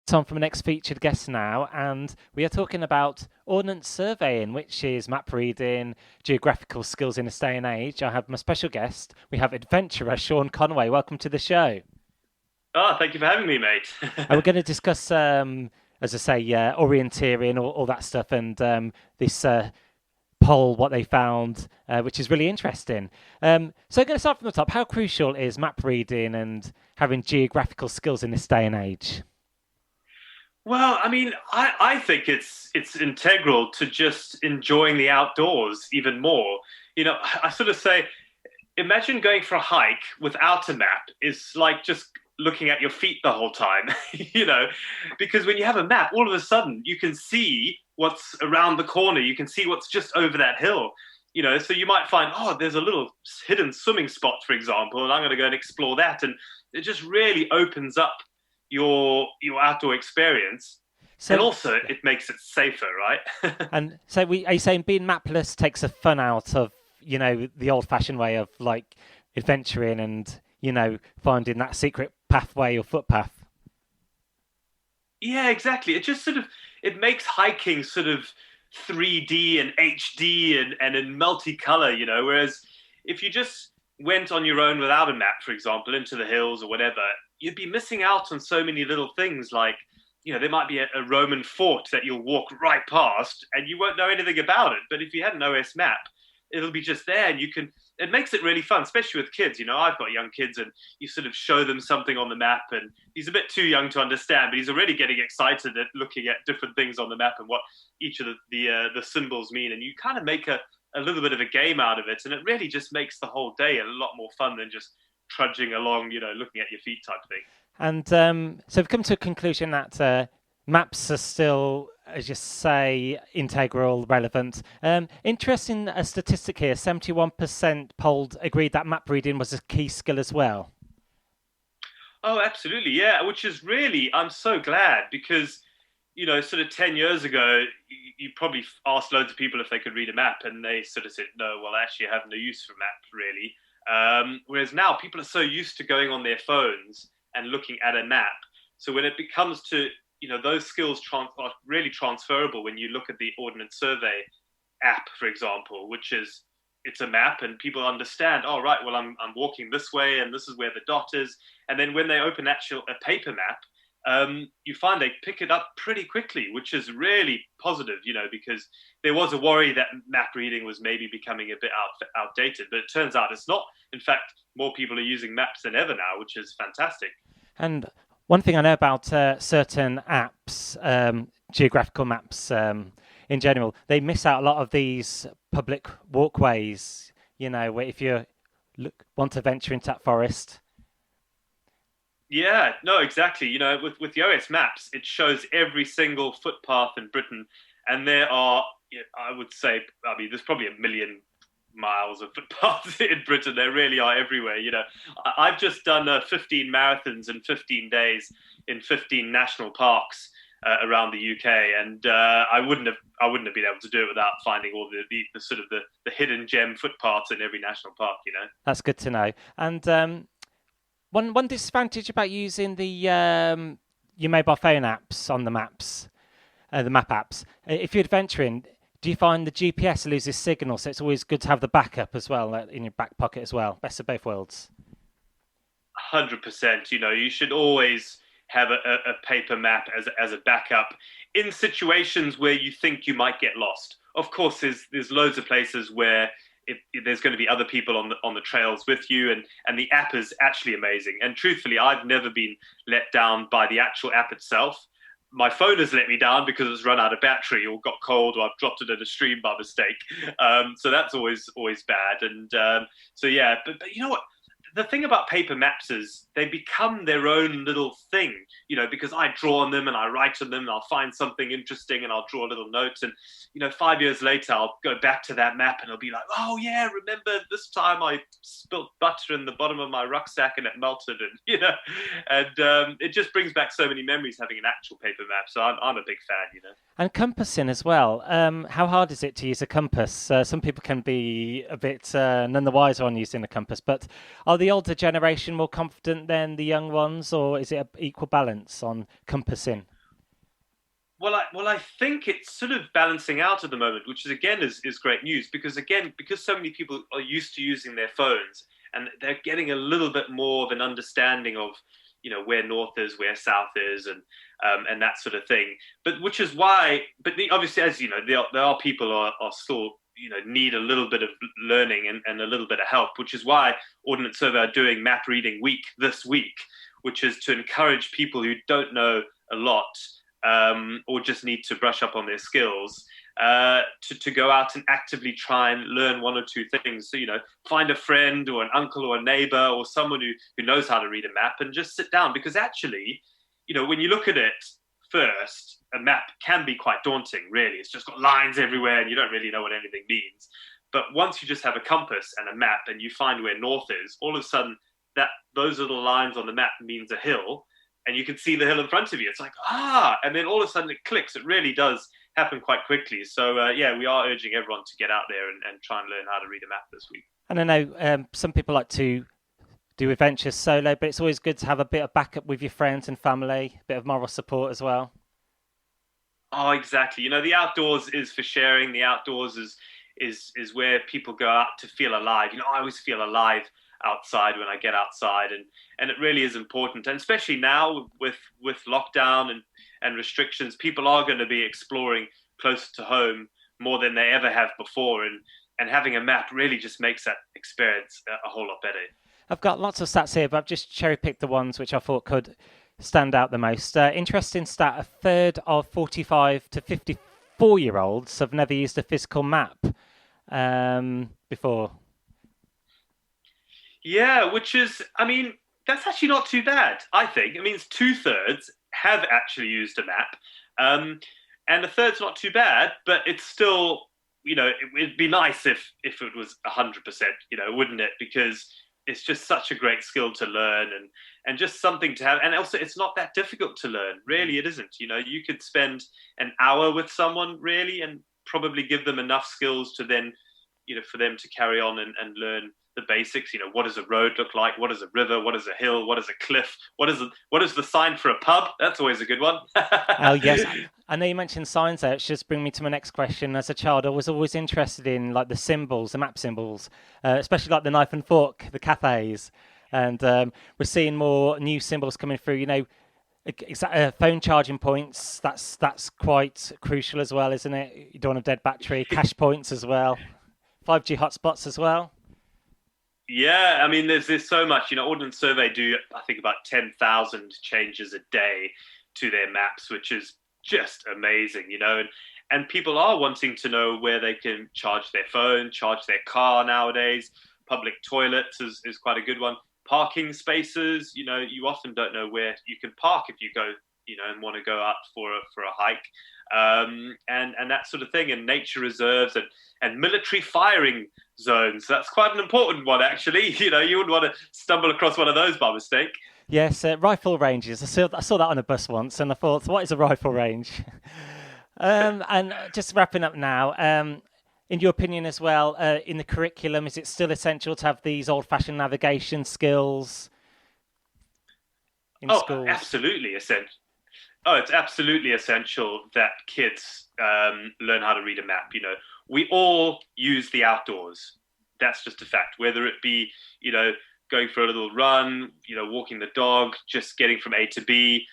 Tom from the next featured guest now, and we are talking about ordnance surveying, which is map reading, geographical skills in this day and age. I have my special guest. We have adventurer Sean Conway. Welcome to the show. Oh, thank you for having me, mate. And we're going to discuss, as I say, orienteering, all that stuff, and this poll, what they found, which is really interesting. So, I'm going to start from the top. How crucial is map reading and having geographical skills in this day and age? Well, I mean, I think it's integral to just enjoying the outdoors even more. I sort of say, imagine going for a hike without a map is like just looking at your feet the whole time, because when you have a map, all of a sudden you can see what's around the corner. You can see what's just over that hill. So you might find, oh, there's a little hidden swimming spot, for example, and I'm going to go and explore that. And it just really opens up your outdoor experience. So, and also it makes it safer, right? And so are you saying being mapless takes the fun out of, the old-fashioned way of like adventuring and, finding that secret pathway or footpath? Yeah, exactly. It just it makes hiking sort of 3D and HD and in multicolor, whereas if you just went on your own without a map, for example, into the hills or whatever, you'd be missing out on so many little things like, there might be a Roman fort that you'll walk right past and you won't know anything about it. But if you had an OS map, it'll be just there and it makes it really fun, especially with kids. I've got young kids and you sort of show them something on the map and he's a bit too young to understand, but he's already getting excited at looking at different things on the map and what each of the symbols mean. And you kind of make a little bit of a game out of it. And it really just makes the whole day a lot more fun than just trudging along, looking at your feet type thing. And so we've come to a conclusion that maps are still, as you say, integral, relevant. Interesting statistic here, 71% polled agreed that map reading was a key skill as well. Oh, absolutely, yeah, which is really, I'm so glad because, sort of 10 years ago, you probably asked loads of people if they could read a map and they sort of said, no, well, actually I have no use for maps, really. Whereas now people are so used to going on their phones and looking at a map. So when it becomes to, those skills are really transferable when you look at the Ordnance Survey app, for example, which is, it's a map and people understand, oh, right, well, I'm walking this way and this is where the dot is. And then when they open a paper map, you find they pick it up pretty quickly, which is really positive, because there was a worry that map reading was maybe becoming a bit outdated, but it turns out it's not. In fact, more people are using maps than ever now, which is fantastic. And one thing I know about certain apps, geographical maps in general, they miss out a lot of these public walkways, where if you want to venture into that forest. Yeah, no, exactly. With the OS maps, it shows every single footpath in Britain. And there are, I would say, there's probably 1 million miles of footpaths in Britain. There really are everywhere. I've just done 15 marathons in 15 days in 15 national parks around the UK, and I wouldn't have been able to do it without finding all the sort of the hidden gem footpaths in every national park. That's good to know. And one disadvantage about using the your mobile phone apps on the maps, the map apps, if you're adventuring, do you find the GPS loses signal? So it's always good to have the backup as well in your back pocket as well. Best of both worlds. 100%. You should always have a paper map as a backup in situations where you think you might get lost. Of course, there's loads of places where there's going to be other people on the trails with you, and the app is actually amazing. And truthfully, I've never been let down by the actual app itself. My phone has let me down because it's run out of battery or got cold or I've dropped it in a stream by mistake. So that's always bad. And so, yeah, but you know what? The thing about paper maps is they become their own little thing, because I draw on them and I write on them and I'll find something interesting and I'll draw a little note. And, 5 years later, I'll go back to that map and I'll be like, oh, yeah, remember this time I spilt butter in the bottom of my rucksack and it melted. And, it just brings back so many memories having an actual paper map. So I'm a big fan, And compassing as well. How hard is it to use a compass? Some people can be a bit none the wiser on using a compass, but are the older generation more confident than the young ones, or is it an equal balance on compassing? I think it's sort of balancing out at the moment, which is again is great news because so many people are used to using their phones and they're getting a little bit more of an understanding of where north is, where south is, and that sort of thing. But which is why, obviously, as you know, there are people who are still need a little bit of learning and a little bit of help, which is why Ordnance Survey are doing Map Reading Week this week, which is to encourage people who don't know a lot or just need to brush up on their skills to go out and actively try and learn one or two things. So, find a friend or an uncle or a neighbor or someone who knows how to read a map and just sit down. Because actually, when you look at it first, a map can be quite daunting, really. It's just got lines everywhere and you don't really know what anything means. But once you just have a compass and a map and you find where north is, all of a sudden those little lines on the map means a hill, and you can see the hill in front of you. It's like, and then all of a sudden it clicks. It really does happen quite quickly. So, we are urging everyone to get out there and try and learn how to read a map this week. And I know some people like to do adventures solo, but it's always good to have a bit of backup with your friends and family, a bit of moral support as well. Oh, exactly. The outdoors is for sharing. The outdoors is where people go out to feel alive. I always feel alive outside when I get outside, and it really is important. And especially now with lockdown and restrictions, people are going to be exploring closer to home more than they ever have before, and having a map really just makes that experience a whole lot better. I've got lots of stats here, but I've just cherry-picked the ones which I thought could stand out the most. Interesting stat, a third of 45 to 54-year-olds have never used a physical map before. Yeah, which is, that's actually not too bad, I think. It means 2/3 have actually used a map. And a third's not too bad, but it's still, it'd be nice if it was 100%, wouldn't it? Because it's just such a great skill to learn and just something to have. And also, it's not that difficult to learn. Really, it isn't. You could spend an hour with someone, really, and probably give them enough skills to then, for them to carry on and learn the basics. What does a road look like? What is a river? What is a hill? What is a cliff? What is the sign for a pub? That's always a good one. Oh, yes. I know you mentioned signs there. It just brings me to my next question. As a child, I was always interested in like the symbols, the map symbols, especially like the knife and fork, the cafes. And we're seeing more new symbols coming through, phone charging points. That's quite crucial as well, isn't it? You don't want a dead battery. Cash points as well. 5G hotspots as well. Yeah, there's so much. Ordnance Survey do, I think, about 10,000 changes a day to their maps, which is just amazing, and people are wanting to know where they can charge their phone, charge their car nowadays. Public toilets is quite a good one. Parking spaces, you often don't know where you can park if you go, and want to go out for a hike, and that sort of thing, and nature reserves and military firing zones. That's quite an important one, actually. You wouldn't want to stumble across one of those by mistake. Yes, rifle ranges. I saw that on a bus once, and I thought, what is a rifle range? And just wrapping up now, in your opinion as well, in the curriculum, is it still essential to have these old-fashioned navigation skills in schools? Absolutely essential. It's absolutely essential that kids learn how to read a map. We all use the outdoors. That's just a fact. Whether it be, going for a little run, walking the dog, just getting from A to B.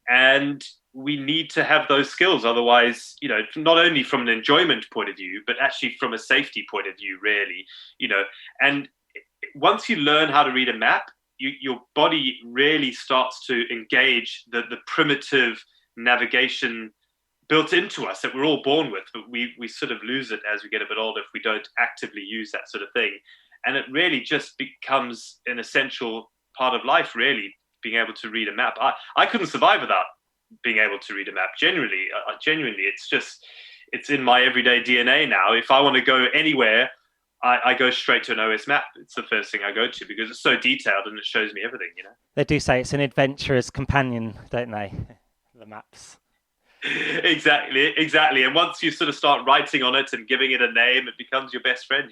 And we need to have those skills. Otherwise, not only from an enjoyment point of view, but actually from a safety point of view, really, and once you learn how to read a map, your body really starts to engage the primitive navigation built into us that we're all born with, but we sort of lose it as we get a bit older if we don't actively use that sort of thing. And it really just becomes an essential part of life, really, being able to read a map. I couldn't survive without being able to read a map. Genuinely, it's in my everyday DNA now. If I want to go anywhere, I go straight to an OS map. It's the first thing I go to because it's so detailed and it shows me everything, They do say it's an adventurer's companion, don't they? The maps. Exactly. And once you sort of start writing on it and giving it a name, it becomes your best friend,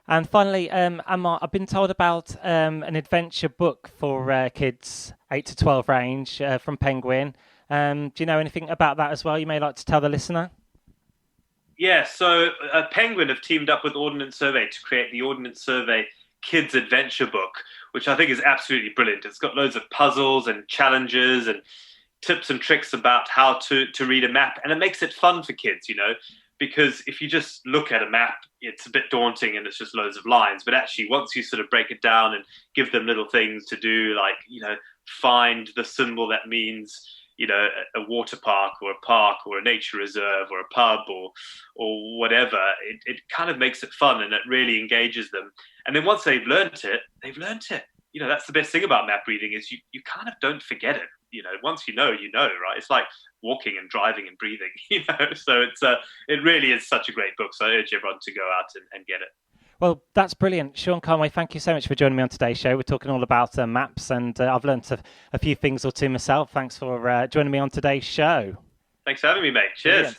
And finally, I've been told about an adventure book for kids 8 to 12 range from Penguin. Do you know anything about that as well? You may like to tell the listener. Yeah, so Penguin have teamed up with Ordnance Survey to create the Ordnance Survey Kids Adventure Book, which I think is absolutely brilliant. It's got loads of puzzles and challenges and tips and tricks about how to read a map, and it makes it fun for kids, because if you just look at a map, it's a bit daunting and it's just loads of lines. But actually, once you sort of break it down and give them little things to do, like, find the symbol that means, a water park or a park or a nature reserve or a pub or whatever, it kind of makes it fun and it really engages them. And then once they've learnt it, they've learnt it. That's the best thing about map reading is you kind of don't forget it. Once you know, right? It's like walking and driving and breathing, So it really is such a great book. So I urge everyone to go out and get it. Well, that's brilliant. Sean Conway, thank you so much for joining me on today's show. We're talking all about maps, and I've learnt a few things or two myself. Thanks for joining me on today's show. Thanks for having me, mate. Cheers. Brilliant.